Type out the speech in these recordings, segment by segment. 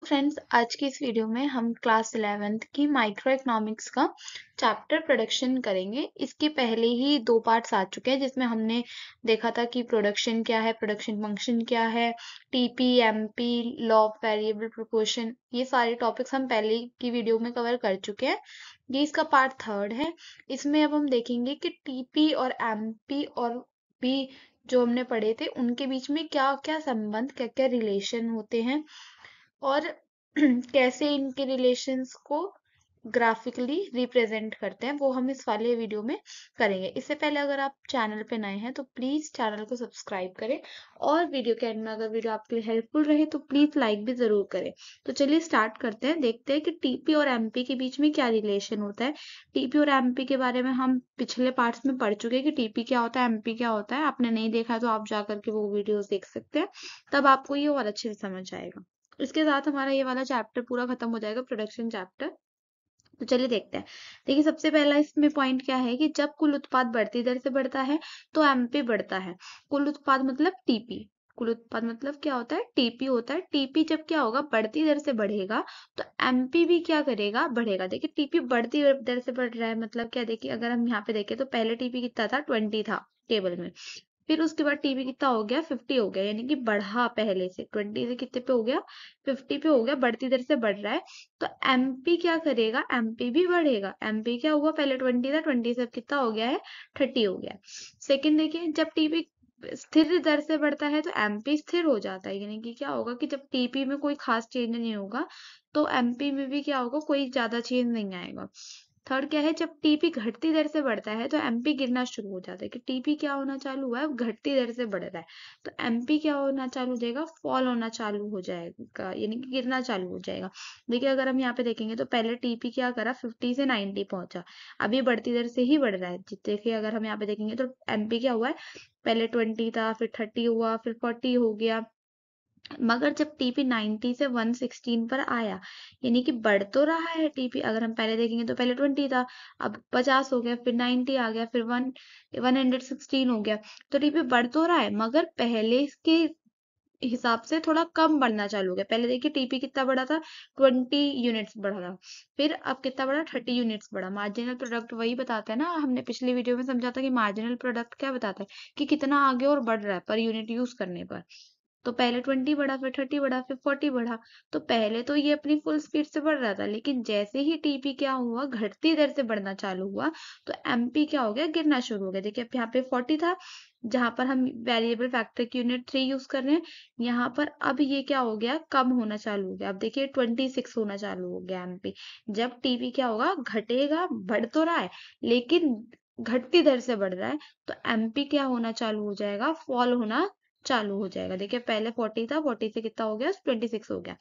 Friends, आज की इस वीडियो में हम क्लास 11th की माइक्रो इकोनॉमिक्स का चैप्टर प्रोडक्शन करेंगे। इसके पहले ही 2 पार्ट्स आ चुके हैं जिसमें हमने देखा था कि प्रोडक्शन क्या है, प्रोडक्शन फंक्शन क्या है, TP, MP, law of variable proportion, ये सारे टॉपिक्स हम पहले की वीडियो में कवर कर चुके हैं। ये इसका पार्ट 3rd है। इसमें अब हम देखेंगे कि टीपी और एमपी और भी जो हमने पढ़े थे उनके बीच में क्या क्या संबंध, क्या क्या रिलेशन होते हैं और कैसे इनके रिलेशंस को ग्राफिकली रिप्रेजेंट करते हैं, वो हम इस वाले वीडियो में करेंगे। इससे पहले अगर आप चैनल पे नए हैं तो प्लीज चैनल को सब्सक्राइब करें और वीडियो के एंड में अगर वीडियो आपके लिए हेल्पफुल रहे तो प्लीज लाइक भी जरूर करें। तो चलिए स्टार्ट करते हैं, देखते हैं कि टीपी और एमपी के बीच में क्या रिलेशन होता है। टीपी और एमपी के बारे में हम पिछले पार्ट्स में पढ़ चुके हैं कि टीपी क्या होता है, एमपी क्या होता है। आपने नहीं देखा तो आप जा करके वो वीडियोस देख सकते हैं, तब आपको ये और अच्छे से समझ आएगा। इसके साथ हमारा ये वाला चैप्टर पूरा खत्म हो जाएगा, प्रोडक्शन चैप्टर। तो चलिए देखते हैं। देखिए, सबसे पहला इसमें पॉइंट क्या है कि जब कुल उत्पाद बढ़ती दर से बढ़ता है तो एमपी बढ़ता है। कुल उत्पाद मतलब टीपी, कुल उत्पाद मतलब क्या होता है, टीपी होता है। टीपी जब क्या होगा, बढ़ती दर से बढ़ेगा तो एमपी भी क्या करेगा, बढ़ेगा। देखिए, टीपी बढ़ती दर से बढ़ रहा है मतलब क्या, देखिए अगर हम यहाँ पे देखें तो पहले टीपी कितना था, 20 था टेबल में। फिर उसके बाद टीपी कितना हो गया, 50 हो गया, यानी कि बढ़ा पहले से 20 से कितने पे हो गया, 50 पे हो गया, बढ़ती दर से बढ़ रहा है। तो एमपी क्या करेगा, एमपी भी बढ़ेगा। एमपी क्या हुआ, पहले 20 था, 20 से अब कितना हो गया है, 30 हो गया। सेकंड देखिए, जब टीपी स्थिर दर से बढ़ता है तो एमपी स्थिर हो जाता है, यानी कि क्या होगा कि जब टीपी में कोई खास चेंज नहीं होगा तो एमपी में भी क्या होगा, कोई ज्यादा चेंज नहीं आएगा। थर्ड क्या है, जब टीपी घटती दर से बढ़ता है तो एमपी गिरना शुरू हो जाता है, कि टीपी क्या होना चालू हुआ है, घटती दर से बढ़ रहा है तो एमपी क्या होना चालू हो जाएगा, फॉल होना चालू हो जाएगा, यानी कि गिरना चालू हो जाएगा। देखिए अगर हम यहाँ पे देखेंगे तो पहले टीपी क्या करा, 50 से 90 पहुंचा, अब ये बढ़ती दर से ही बढ़ रहा है। देखिए अगर हम यहाँ पे देखेंगे तो एमपी क्या हुआ है, पहले 20 था, फिर 30 हुआ, फिर 40 हो गया। मगर जब टीपी 90 से 116 पर आया, यानी कि बढ़ तो रहा है टीपी। अगर हम पहले देखेंगे तो पहले 20 था, अब 50 हो गया, फिर 90 आ गया, फिर 116 हो गया। तो टीपी बढ़ तो रहा है मगर पहले के हिसाब से थोड़ा कम बढ़ना चालू हो गया। पहले देखिए टीपी कितना बढ़ा था, 20 यूनिट्स बढ़ा था, फिर अब कितना बढ़ा, 30 यूनिट्स बढ़ा। मार्जिनल प्रोडक्ट वही बताता है ना, हमने पिछली वीडियो में समझा था कि मार्जिनल प्रोडक्ट क्या बताता है, कि कितना आगे और बढ़ रहा है पर यूनिट यूज करने पर। तो पहले 20 बढ़ा, फिर 30 बढ़ा, फिर 40 बढ़ा। तो पहले तो ये अपनी फुल स्पीड से बढ़ रहा था, लेकिन जैसे ही टीपी क्या हुआ, घटती दर से बढ़ना चालू हुआ तो एमपी क्या हो गया, गिरना शुरू हो गया। देखिए अब यहाँ पे 40 था, जहां पर हम वेरिएबल फैक्टर की यूनिट 3 यूज कर रहे हैं, यहाँ पर अब ये क्या हो गया, कम होना चालू हो गया। अब देखिए 26 होना चालू हो गया एमपी। जब टीपी क्या होगा, घटेगा, बढ़ तो रहा है लेकिन घटती दर से बढ़ रहा है, तो एमपी क्या होना चालू हो जाएगा, फॉल होना चालू हो जाएगा। देखिए पहले 40 था, 40 से कितना हो गया, 26 हो गया।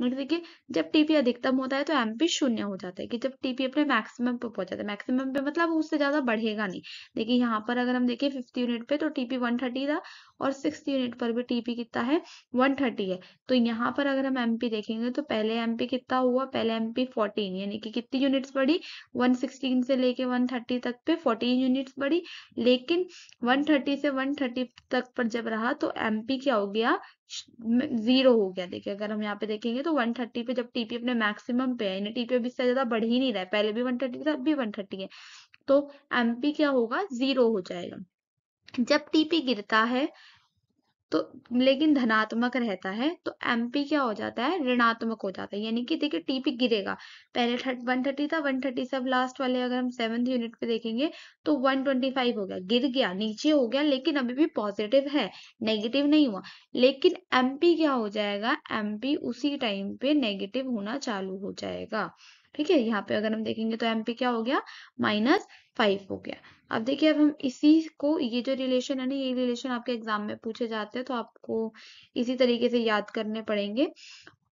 मतलब देखिए जब टीपी अधिकतम होता है तो एमपी शून्य हो जाता है, कि जब टीपी अपने मैक्सिमम पे पहुंच जाता है। मैक्सिमम पे मतलब उससे ज्यादा बढ़ेगा नहीं। देखिए यहाँ पर अगर हम देखें 50 यूनिट पे तो टीपी 130 था, और 60 यूनिट पर भी टीपी कितना है, 130 है। तो यहाँ पर अगर हम एमपी देखेंगे तो पहले एमपी कितना हुआ, पहले एमपी 14, यानी कि कितनी यूनिट्स बढ़ी, 116 से लेके 130 तक पे 14 यूनिट्स बढ़ी। लेकिन 130 से 130 तक पर जब रहा तो एमपी क्या हो गया, 0 हो गया। देखिए अगर हम यहाँ पे देखेंगे तो 130 पे जब टीपी अपने मैक्सिमम पे है, यानी टीपी अभी इससे ज्यादा बढ़ ही नहीं रहा है, पहले भी 130 था, अब भी 130 है, तो एमपी क्या होगा, 0 हो जाएगा। जब टीपी गिरता है तो लेकिन धनात्मक रहता है तो एमपी क्या हो जाता है, ऋणात्मक हो जाता है। यानी कि देखिए टीपी गिरेगा, पहले 130 था, 130 से अब लास्ट वाले अगर हम 7th यूनिट पे देखेंगे तो 125 हो गया, गिर गया, नीचे हो गया, लेकिन अभी भी पॉजिटिव है, नेगेटिव नहीं हुआ। लेकिन एमपी क्या हो जाएगा, एमपी उसी टाइम पे नेगेटिव होना चालू हो जाएगा। ठीक है, यहाँ पे अगर हम देखेंगे तो एमपी क्या हो गया, -5 हो गया। अब देखिए, अब हम इसी को, ये जो रिलेशन है ना, ये रिलेशन आपके एग्जाम में पूछे जाते हैं तो आपको इसी तरीके से याद करने पड़ेंगे।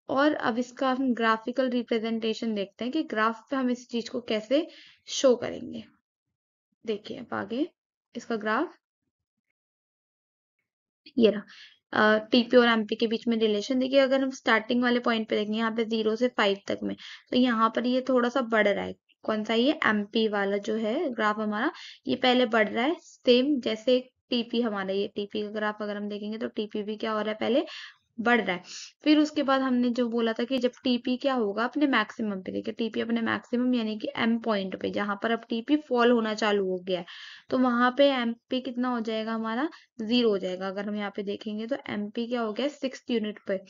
और अब इसका हम ग्राफिकल रिप्रेजेंटेशन देखते हैं कि ग्राफ पे हम इस चीज को कैसे शो करेंगे। देखिए अब आगे इसका ग्राफ ये रहा। टीपी और एमपी के बीच में रिलेशन देखिए, अगर हम स्टार्टिंग वाले पॉइंट पे देखेंगे, यहाँ पे 0 से 5 तक में, तो यहाँ पर ये थोड़ा सा बढ़ रहा है। कौन सा, ये एमपी वाला जो है ग्राफ हमारा, ये पहले बढ़ रहा है सेम जैसे टीपी हमारा। ये टीपी का ग्राफ अगर हम देखेंगे तो टीपी भी क्या हो रहा है, पहले बढ़ रहा है। फिर उसके बाद हमने जो बोला था कि जब टीपी क्या होगा अपने मैक्सिमम पे, देखिए टीपी अपने मैक्सिमम यानी कि एम पॉइंट पे, जहां पर अब टीपी फॉल होना चालू हो गया है, तो वहां पे एमपी कितना हो जाएगा हमारा, 0 हो जाएगा। अगर हम यहाँ पे देखेंगे तो एमपी क्या हो गया 6th यूनिट पे,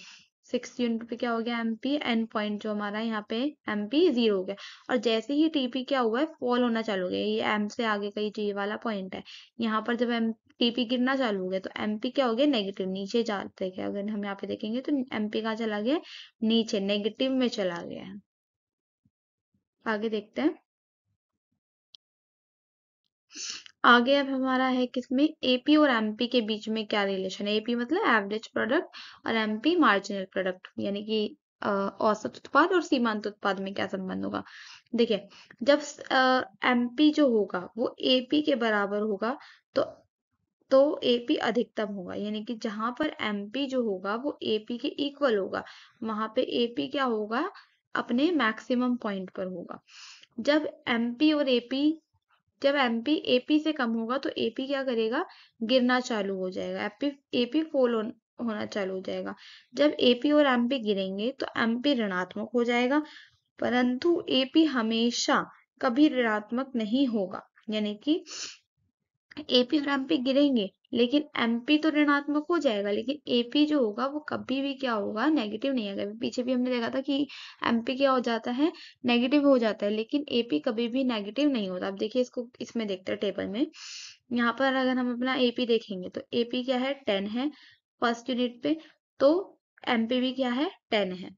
6th यूनिट पे क्या हो गया एमपी, एन पॉइंट जो हमारा यहाँ पे एमपी 0 हो गया। और जैसे ही टीपी क्या हुआ है फॉल होना चालू हो गया, ये एम से आगे का ये वाला पॉइंट है, यहाँ पर जब एम टीपी गिरना चालू हो गया तो एमपी क्या हो गया नेगेटिव, नीचे जाते गया। अगर हम यहाँ पे देखेंगे तो एमपी कहाँ चला गया, नीचे नेगेटिव में चला गया है। आगे देखते हैं। आगे अब हमारा है किसमें, एपी और एमपी के बीच में क्या रिलेशन है। एपी मतलब एवरेज प्रोडक्ट और एमपी मार्जिनल प्रोडक्ट, यानी कि औसत उत्पाद और सीमांत उत्पाद में क्या संबंध होगा। देखिए जब एमपी जो होगा वो एपी के बराबर होगा तो एपी अधिकतम होगा, यानी कि जहां पर एमपी जो होगा वो एपी के इक्वल होगा, वहां पे एपी क्या होगा अपने मैक्सिमम पॉइंट पर होगा। जब एमपी और एपी जब एमपी एपी से कम होगा तो एपी क्या करेगा, गिरना चालू हो जाएगा, एपी एपी होना चालू हो जाएगा। जब एपी और एमपी गिरेंगे तो एमपी ऋणात्मक हो जाएगा, परंतु एपी हमेशा कभी ऋणात्मक नहीं होगा, यानी कि एपी और एमपी गिरेंगे लेकिन एमपी तो ऋणात्मक हो जाएगा, लेकिन एपी जो होगा वो कभी भी क्या होगा नेगेटिव नहीं आएगा। पीछे भी हमने देखा था कि एमपी क्या हो जाता है, नेगेटिव हो जाता है, लेकिन एपी कभी भी नेगेटिव नहीं होता। अब देखिए इसको, इसमें देखते हैं टेबल में। यहाँ पर अगर हम अपना एपी देखेंगे तो एपी क्या है 10 है फर्स्ट यूनिट पे, तो एमपी भी क्या है 10 है।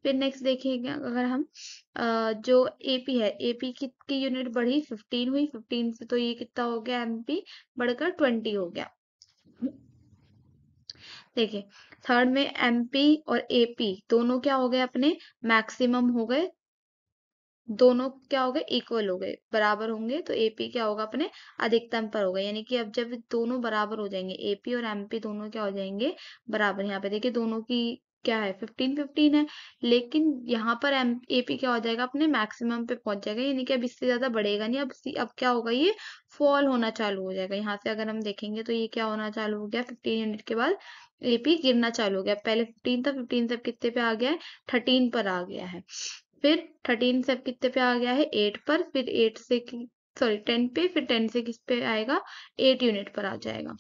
फिर नेक्स्ट देखिएगा अगर हम जो एपी है, एपी की यूनिट बढ़ी 15 हुई, 15 से तो ये कितना हो गया एमपी बढ़कर 20 हो गया। देखिए थर्ड में एमपी और एपी दोनों क्या हो गए अपने मैक्सिमम हो गए, दोनों क्या हो गए इक्वल हो गए, बराबर होंगे, तो एपी क्या होगा अपने अधिकतम पर होगा, यानी कि अब जब दोनों बराबर हो जाएंगे एपी और एमपी दोनों क्या हो जाएंगे बराबर। यहाँ पे देखिए दोनों की क्या है 15-15 है, लेकिन यहाँ पर एम एपी क्या हो जाएगा अपने मैक्सिमम पे पहुंच जाएगा, यानी कि अब इससे ज्यादा बढ़ेगा नहीं। अब क्या होगा ये फॉल होना चालू हो जाएगा। यहाँ से अगर हम देखेंगे तो ये क्या होना चालू हो गया 15 यूनिट के बाद एपी गिरना चालू हो गया। पहले 15 था, 15 से अब कितने पे आ गया है 13 पर आ गया है। फिर 13 से अब कितने पे आ गया है 8 पर, फिर 8 से सॉरी 10 पे, फिर 10 से किस पे आएगा 8 यूनिट पर आ जाएगा।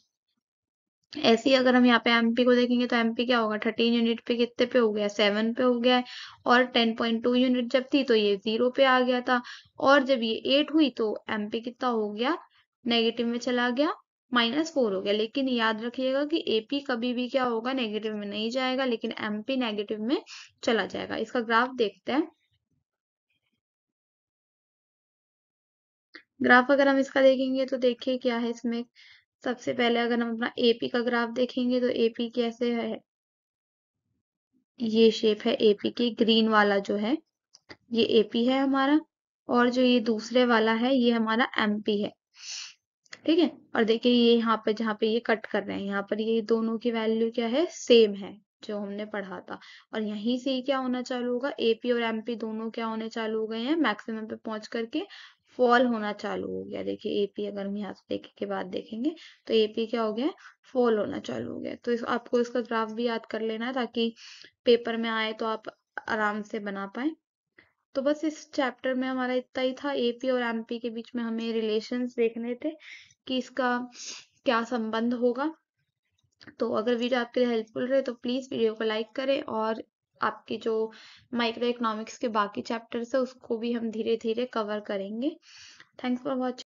ऐसे ही अगर हम यहाँ पे एमपी को देखेंगे तो एमपी क्या होगा 13 यूनिट पे कितने पे हो गया 7 पे हो गया है, और 10.2 यूनिट जब थी तो ये 0 पे आ गया था, और जब ये 8 हुई तो एमपी कितना हो गया नेगेटिव में चला गया, -4 हो गया। लेकिन याद रखिएगा कि एपी कभी भी क्या होगा नेगेटिव में नहीं जाएगा, लेकिन एमपी नेगेटिव में चला जाएगा। इसका ग्राफ देखते हैं। ग्राफ अगर हम इसका देखेंगे तो देखिए क्या है इसमें। सबसे पहले अगर हम अपना एपी का ग्राफ देखेंगे तो एपी कैसे है, ये शेप है एपी की, ग्रीन वाला जो है ये एपी है हमारा, और जो ये दूसरे वाला है ये हमारा एमपी है। ठीक है, और देखिए ये यहाँ पे जहाँ पे ये कट कर रहे हैं यहाँ पर ये दोनों की वैल्यू क्या है सेम है जो हमने पढ़ा था, और यहीं से ही क्या होना चालू होगा एपी और एमपी दोनों क्या होने चालू हो गए हैं मैक्सिमम पे पहुंच करके फॉल होना चालू हो गया। देखिए एपी अगर हम यहाँ से देखे के बाद देखेंगे तो एपी क्या हो गया फॉल होना चालू हो गया। तो आपको इसका ग्राफ भी याद कर लेना है ताकि पेपर में आए तो आप आराम से बना पाए। तो बस इस चैप्टर में हमारा इतना ही था, एपी और एमपी के बीच में हमें रिलेशंस देखने थे कि इसका क्या संबंध होगा। तो अगर वीडियो आपके लिए हेल्पफुल रहे तो प्लीज़ वीडियो को लाइक करें, और आपकी जो माइक्रो इकोनॉमिक्स के बाकी चैप्टर्स है उसको भी हम धीरे धीरे कवर करेंगे। Thanks for watching.